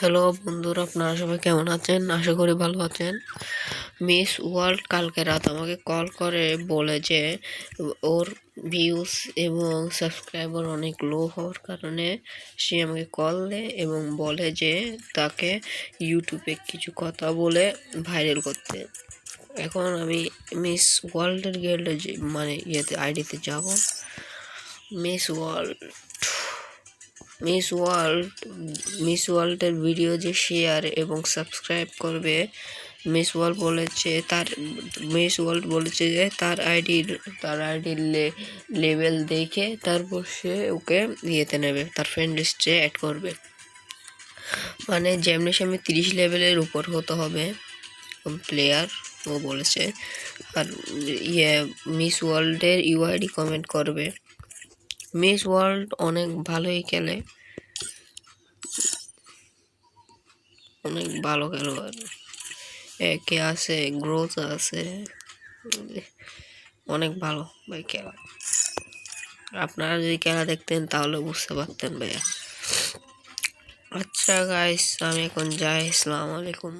Hello বন্ধুরা, আপনারা সবাই কেমন আছেন? আশা করি ভালো আছেন। মিস ওয়ার্ল্ড কালকে রাত আমাকে কল করে বলে যে ওর ভিউজ এবং সাবস্ক্রাইবার অনেক লো হওয়ার কারণে সে আমাকে কল দেয় এবং বলে যে তাকে ইউটিউবে কিছু কথা বলে ভাইরাল করতে। এখন আমি মিস ওয়ার্ল্ডের গিল্ডে মানে আইডিতে যাব। মিস ওয়ার্ল্ড মিস ওয়ার্ল্ডের ভিডিও যে শেয়ার এবং সাবস্ক্রাইব করবে। মিস ওয়ার্ল্ড বলেছে যে তার আইডির লেভেল দেখে তারপর সে ওকে ইয়েতে নেবে, তার ফ্রেন্ড লিস্টে অ্যাড করবে। মানে যেমনি সেমনি 30 লেভেলের উপর হতে হবে প্লেয়ার, ও বলেছে। আর মিস ওয়ার্ল্ডের ইউআইডি কমেন্ট করবে। মিস ওয়ার্ল্ড অনেক ভালোই খেলে, অনেক ভালো খেলোয়াড়। একে আছে, গ্রোথ আছে, অনেক ভালো ভাই খেলা। আপনারা যদি খেলা দেখতেন তাহলে বুঝতে পারতেন ভাইয়া। আচ্ছা গাইস, আমি এখন যাই। আসসালামু আলাইকুম।